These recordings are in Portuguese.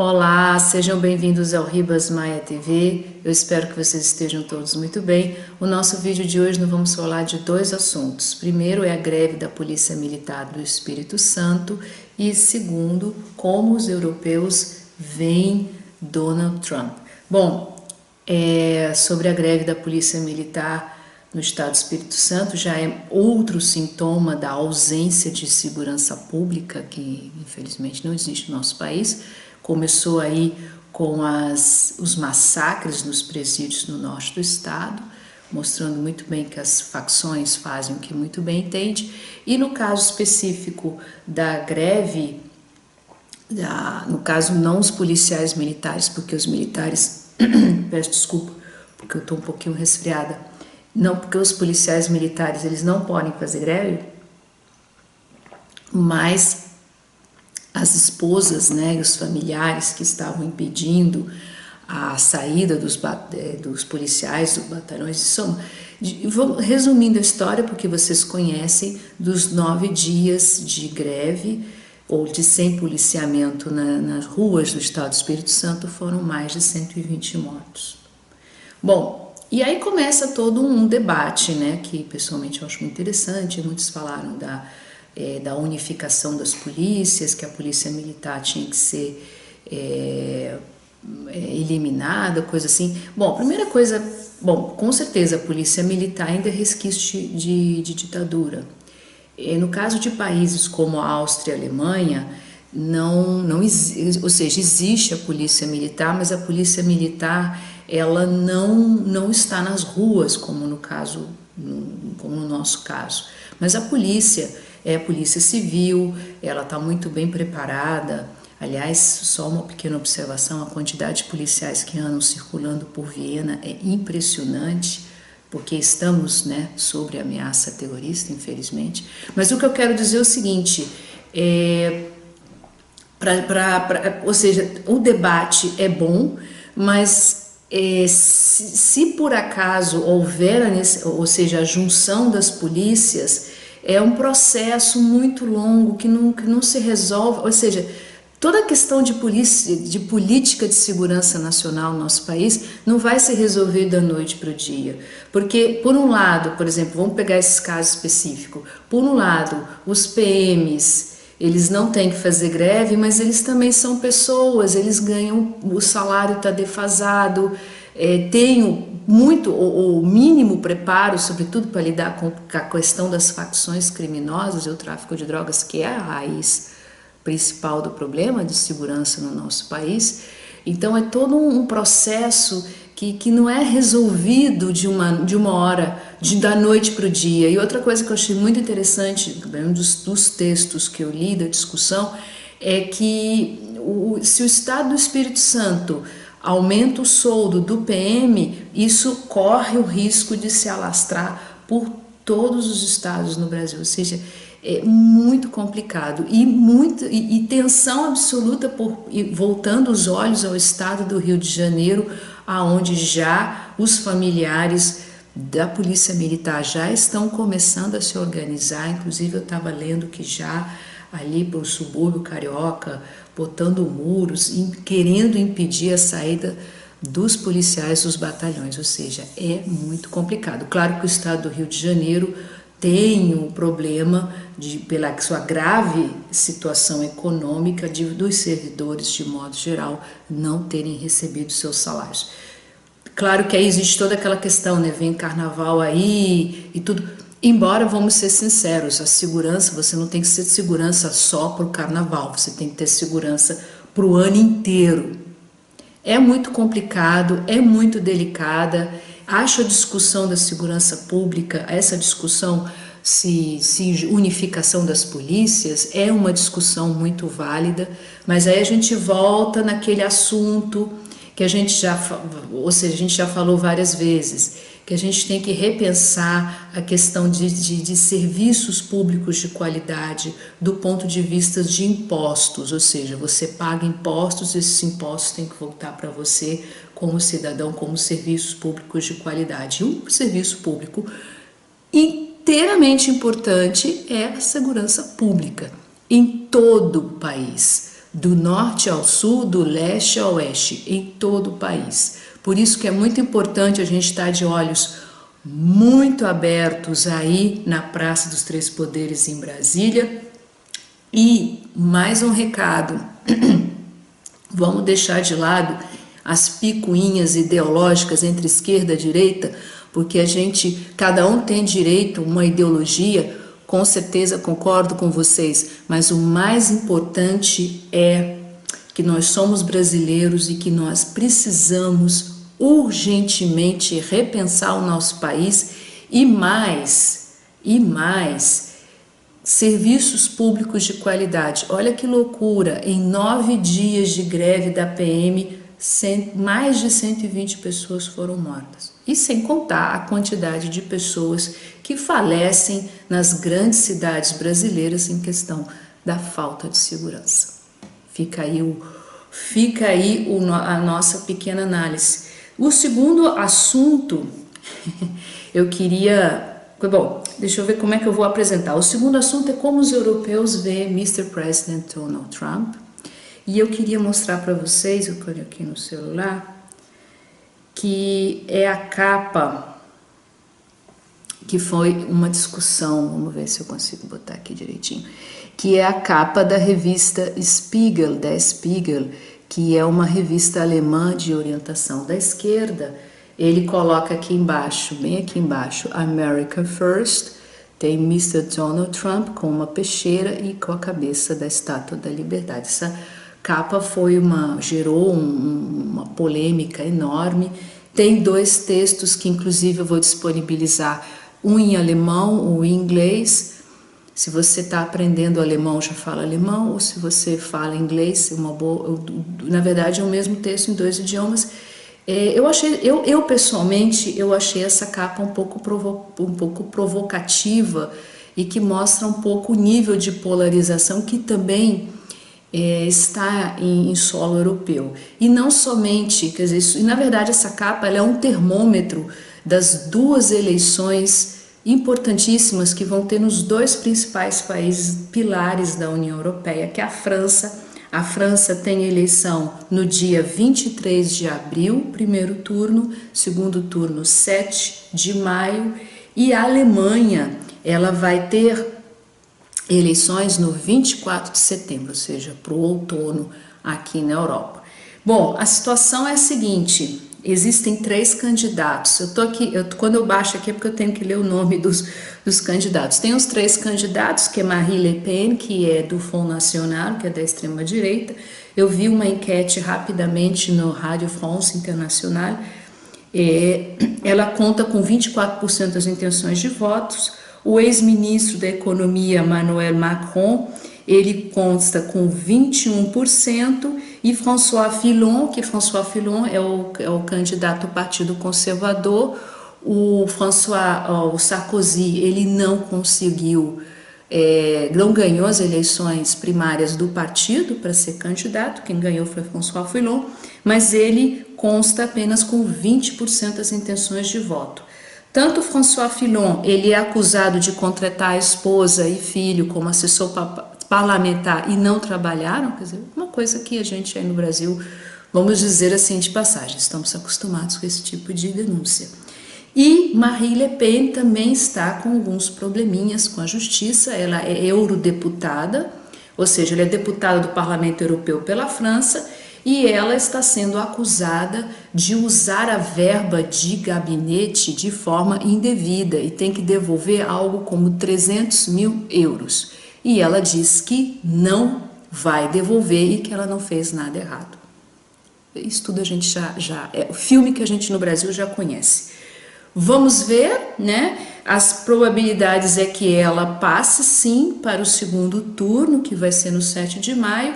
Olá, sejam bem-vindos ao Ribas Maia TV. Eu espero que vocês estejam todos muito bem. O nosso vídeo de hoje nós vamos falar de dois assuntos. Primeiro é a greve da Polícia Militar do Espírito Santo e segundo, como os europeus veem Donald Trump. Bom, sobre a greve da Polícia Militar no Estado do Espírito Santo já é outro sintoma da ausência de segurança pública que infelizmente não existe no nosso país. Começou aí com os massacres nos presídios no norte do estado, mostrando muito bem que as facções fazem o que muito bem entende. E no caso específico da greve, no caso não os policiais militares, porque os militares, peço desculpa, porque eu estou um pouquinho resfriada, não porque os policiais militares eles não podem fazer greve, mas as esposas, né, e os familiares que estavam impedindo a saída dos policiais dos batalhões, resumindo a história, porque vocês conhecem, dos 9 dias de greve ou de sem policiamento nas ruas do estado do Espírito Santo, foram mais de 120 mortos. Bom, e aí começa todo um debate, né, que pessoalmente eu acho muito interessante. Muitos falaram da unificação das polícias, que a polícia militar tinha que ser eliminada, coisa assim. Bom, primeira coisa, com certeza a polícia militar ainda é resquício de ditadura. No caso de países como a Áustria e a Alemanha, ou seja, existe a polícia militar, mas a polícia militar ela não está nas ruas, como no nosso caso. Mas a polícia é a polícia civil, ela está muito bem preparada. Aliás, só uma pequena observação, a quantidade de policiais que andam circulando por Viena é impressionante, porque estamos, né, sobre ameaça terrorista, infelizmente. Mas o que eu quero dizer é o seguinte, ou seja, o debate é bom, mas se por acaso houver, ou seja, a junção das polícias, é um processo muito longo que não se resolve, ou seja, toda a questão de política de segurança nacional no nosso país não vai ser resolvida da noite para o dia. Porque, por um lado, por exemplo, vamos pegar esse caso específico, por um lado, os PMs, eles não têm que fazer greve, mas eles também são pessoas, eles ganham, o salário está defasado, tem muito ou mínimo preparo, sobretudo para lidar com a questão das facções criminosas e o tráfico de drogas, que é a raiz principal do problema de segurança no nosso país. Então é todo um processo que não é resolvido de uma hora, da noite para o dia. E outra coisa que eu achei muito interessante, um dos textos que eu li da discussão, é que se o Estado do Espírito Santo aumenta o soldo do PM, isso corre o risco de se alastrar por todos os estados no Brasil, ou seja, é muito complicado e tensão absoluta voltando os olhos ao estado do Rio de Janeiro, aonde já os familiares da Polícia Militar já estão começando a se organizar. Inclusive eu estava lendo que já ali para o subúrbio carioca, botando muros, querendo impedir a saída dos policiais dos batalhões, ou seja, é muito complicado. Claro que o estado do Rio de Janeiro tem um problema pela sua grave situação econômica dos servidores, de modo geral, não terem recebido seus salários. Claro que aí existe toda aquela questão, né? Vem carnaval aí e tudo. Embora, vamos ser sinceros, a segurança, você não tem que ser segurança só para o carnaval, você tem que ter segurança para o ano inteiro. É muito complicado, é muito delicada. Acho a discussão da segurança pública, essa discussão se unificação das polícias, é uma discussão muito válida, mas aí a gente volta naquele assunto que a gente já falou várias vezes, que a gente tem que repensar a questão de serviços públicos de qualidade do ponto de vista de impostos, ou seja, você paga impostos, esses impostos têm que voltar para você como cidadão, como serviços públicos de qualidade. Um serviço público inteiramente importante é a segurança pública em todo o país. do norte ao sul, do leste ao oeste, em todo o país. Por isso que é muito importante a gente estar de olhos muito abertos aí na Praça dos Três Poderes em Brasília. E mais um recado, vamos deixar de lado as picuinhas ideológicas entre esquerda e direita, porque cada um tem direito a uma ideologia. Com certeza concordo com vocês, mas o mais importante é que nós somos brasileiros e que nós precisamos urgentemente repensar o nosso país e mais, serviços públicos de qualidade. Olha que loucura, em 9 dias de greve da PM, mais de 120 pessoas foram mortas. E sem contar a quantidade de pessoas que falecem nas grandes cidades brasileiras em questão da falta de segurança. Fica aí a nossa pequena análise. O segundo assunto, eu queria... Bom, deixa eu ver como é que eu vou apresentar. O segundo assunto é como os europeus veem Mr. President Donald Trump. E eu queria mostrar para vocês, eu estou aqui no celular, que é a capa, que foi uma discussão, vamos ver se eu consigo botar aqui direitinho, que é a capa da revista Spiegel, da Spiegel, que é uma revista alemã de orientação da esquerda. Ele coloca aqui embaixo, bem aqui embaixo, America First, tem Mr. Donald Trump com uma peixeira e com a cabeça da Estátua da Liberdade. Essa capa gerou uma polêmica enorme. Tem 2 textos que inclusive eu vou disponibilizar, um em alemão, um em inglês. Se você está aprendendo alemão, já fala alemão, ou se você fala inglês, na verdade é o mesmo texto em 2 idiomas. Eu pessoalmente, eu achei essa capa um pouco provocativa e que mostra um pouco o nível de polarização que também está em solo europeu. E não somente, quer dizer, na verdade essa capa ela é um termômetro das 2 eleições importantíssimas que vão ter nos 2 principais países pilares da União Europeia, que é a França. A França tem eleição no dia 23 de abril, primeiro turno, segundo turno 7 de maio, e a Alemanha, ela vai ter eleições no 24 de setembro, ou seja, para o outono aqui na Europa. Bom, a situação é a seguinte, existem 3 candidatos, quando eu baixo aqui é porque eu tenho que ler o nome dos candidatos. Tem os 3 candidatos, que é Marine Le Pen, que é do Front National, que é da extrema direita. Eu vi uma enquete rapidamente no Radio France International, ela conta com 24% das intenções de votos. O ex-ministro da Economia, Emmanuel Macron, ele consta com 21%, e François Fillon é o candidato do Partido Conservador. O Sarkozy, ele não ganhou as eleições primárias do partido para ser candidato, quem ganhou foi François Fillon, mas ele consta apenas com 20% das intenções de voto. Tanto François Fillon, ele é acusado de contratar a esposa e filho como assessor parlamentar e não trabalharam, quer dizer, uma coisa que a gente aí no Brasil, vamos dizer assim de passagem, estamos acostumados com esse tipo de denúncia. E Marine Le Pen também está com alguns probleminhas com a justiça, ela é eurodeputada, ou seja, ela é deputada do Parlamento Europeu pela França, e ela está sendo acusada de usar a verba de gabinete de forma indevida e tem que devolver algo como 300 mil euros. E ela diz que não vai devolver e que ela não fez nada errado. Isso tudo a gente já é o filme que a gente no Brasil já conhece. Vamos ver, né? As probabilidades é que ela passe sim para o segundo turno, que vai ser no 7 de maio,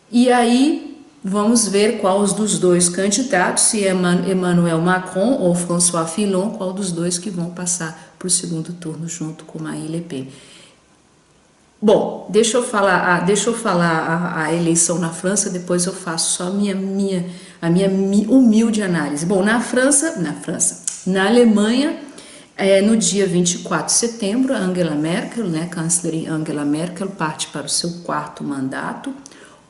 e aí vamos ver qual dos 2 candidatos, se é Emmanuel Macron ou François Fillon, qual dos 2 que vão passar para o segundo turno junto com Marine Le Pen. Bom, deixa eu falar a eleição na França, depois eu faço só a minha humilde análise. Bom, na Alemanha, no dia 24 de setembro, Angela Merkel, né, chanceler Angela Merkel, parte para o seu 4º mandato.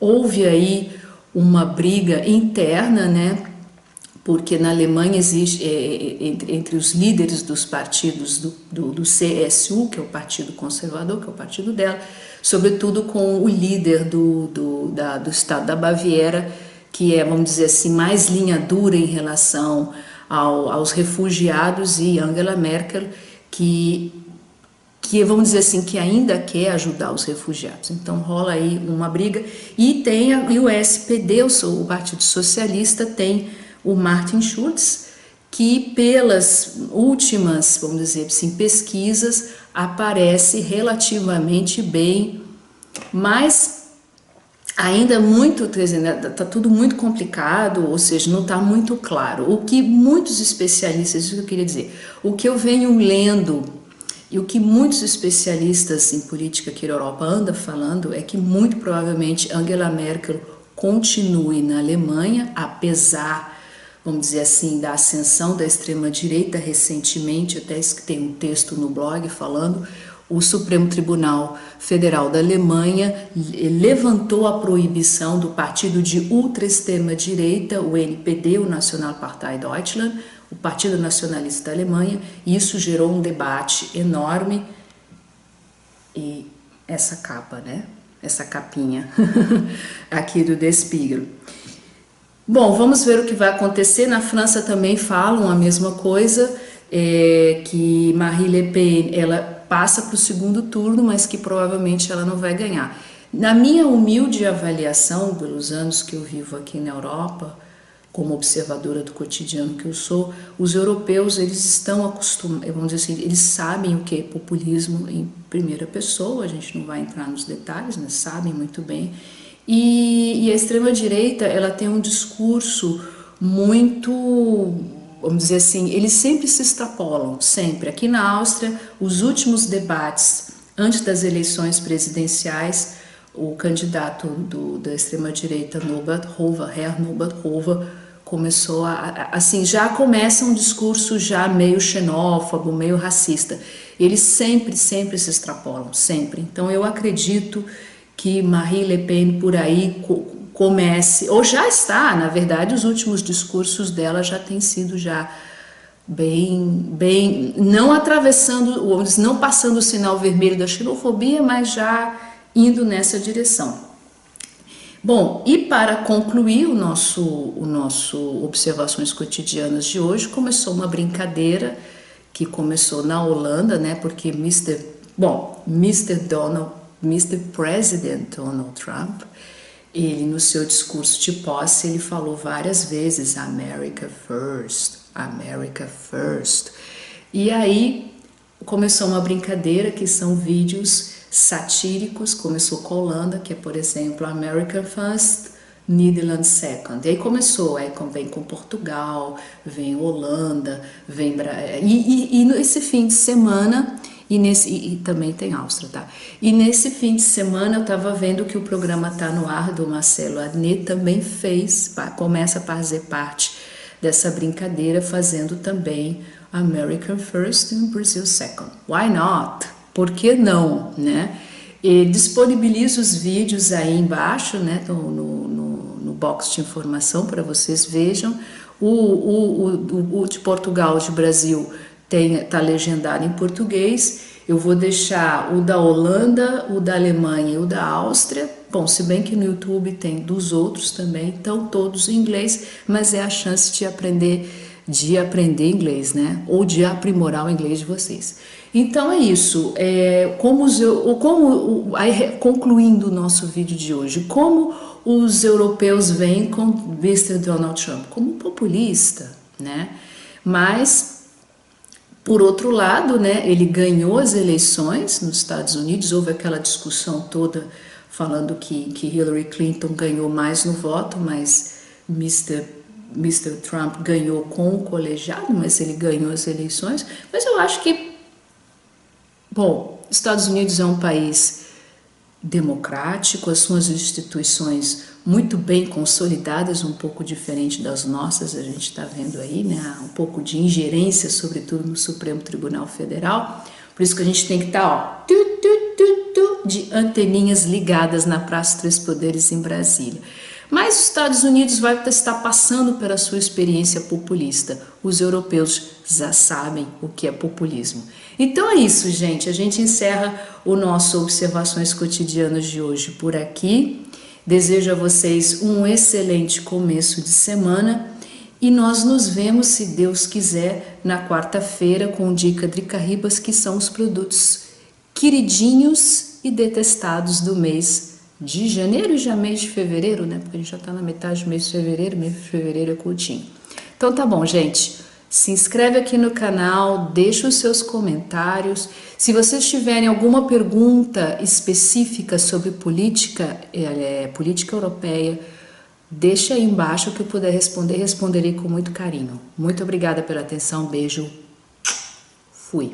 houve aí uma briga interna, né? Porque na Alemanha existe, entre os líderes dos partidos do CSU, que é o Partido Conservador, que é o partido dela, sobretudo com o líder do estado da Baviera, que é, vamos dizer assim, mais linha dura em relação aos refugiados, e Angela Merkel, que vamos dizer assim, que ainda quer ajudar os refugiados. Então rola aí uma briga. E tem e o SPD, o Partido Socialista, tem o Martin Schulz, que pelas últimas, vamos dizer assim, pesquisas, aparece relativamente bem, mas ainda muito, está tudo muito complicado, ou seja, não está muito claro. O que muitos especialistas, isso que eu queria dizer, o que eu venho lendo e o que muitos especialistas em política aqui na Europa andam falando é que muito provavelmente Angela Merkel continue na Alemanha, apesar, vamos dizer assim, da ascensão da extrema-direita recentemente. Até tem um texto no blog falando, o Supremo Tribunal Federal da Alemanha levantou a proibição do partido de ultra-extrema-direita, o NPD, o Nationalpartei Deutschland, o Partido Nacionalista da Alemanha, e isso gerou um debate enorme. E essa capa, né? Essa capinha aqui do Der Spiegel. Bom, vamos ver o que vai acontecer. Na França também falam a mesma coisa, que Marine Le Pen, ela passa para o segundo turno, mas que provavelmente ela não vai ganhar. Na minha humilde avaliação, pelos anos que eu vivo aqui na Europa, como observadora do cotidiano que eu sou, os europeus, eles estão acostumados, vamos dizer assim, eles sabem o que é populismo em primeira pessoa, a gente não vai entrar nos detalhes, mas sabem muito bem. E a extrema-direita, ela tem um discurso muito, vamos dizer assim, eles sempre se extrapolam, sempre. Aqui na Áustria, os últimos debates antes das eleições presidenciais, o candidato da extrema-direita, Norbert Hofer, começou assim, já começa um discurso já meio xenófobo, meio racista. Eles sempre se extrapolam, sempre. Então eu acredito que Marine Le Pen por aí comece, ou já está, na verdade, os últimos discursos dela já têm sido já bem, não atravessando, não passando o sinal vermelho da xenofobia, mas já indo nessa direção. Bom, e para concluir o nosso Observações Cotidianas de hoje, começou uma brincadeira que começou na Holanda, né? Porque Mr. President Donald Trump, ele no seu discurso de posse, ele falou várias vezes America First, America First. E aí começou uma brincadeira que são vídeos satíricos, começou com a Holanda, que é, por exemplo, American First, Netherlands Second. E aí começou, vem com Portugal, vem Holanda, vem... E nesse fim de semana, e também tem Áustria, tá? E nesse fim de semana eu estava vendo que o programa Tá No Ar, do Marcelo Adnet, também começa a fazer parte dessa brincadeira, fazendo também American First and Brazil Second. Why not? Por que não, né? E disponibilizo os vídeos aí embaixo, né, no box de informação para vocês vejam. O de Portugal, de Brasil, tá legendado em português. Eu vou deixar o da Holanda, o da Alemanha e o da Áustria. Bom, se bem que no YouTube tem dos outros também, estão todos em inglês, mas é a chance de aprender inglês, né? Ou de aprimorar o inglês de vocês. Então é isso. Concluindo o nosso vídeo de hoje, como os europeus veem com Mr. Donald Trump? Como populista, né? Mas, por outro lado, né, ele ganhou as eleições nos Estados Unidos, houve aquela discussão toda falando que Hillary Clinton ganhou mais no voto, mas Mr. Trump ganhou com o colegiado, mas ele ganhou as eleições. Mas eu acho que, bom, Estados Unidos é um país democrático, as suas instituições muito bem consolidadas, um pouco diferente das nossas, a gente está vendo aí, né, um pouco de ingerência, sobretudo no Supremo Tribunal Federal. Por isso que a gente tem que estar, de anteninhas ligadas na Praça Três Poderes em Brasília. Mas os Estados Unidos vai estar passando pela sua experiência populista. Os europeus já sabem o que é populismo. Então é isso, gente. A gente encerra o nosso Observações Cotidianas de hoje por aqui. Desejo a vocês um excelente começo de semana e nós nos vemos, se Deus quiser, na quarta-feira com Dica Drica Ribas, que são os produtos queridinhos e detestados do mês de janeiro e já mês de fevereiro, né? Porque a gente já tá na metade do mês de fevereiro é curtinho. Então tá bom, gente. Se inscreve aqui no canal, deixa os seus comentários. Se vocês tiverem alguma pergunta específica sobre política, política europeia, deixa aí embaixo que eu puder responder, responderei com muito carinho. Muito obrigada pela atenção, beijo, fui.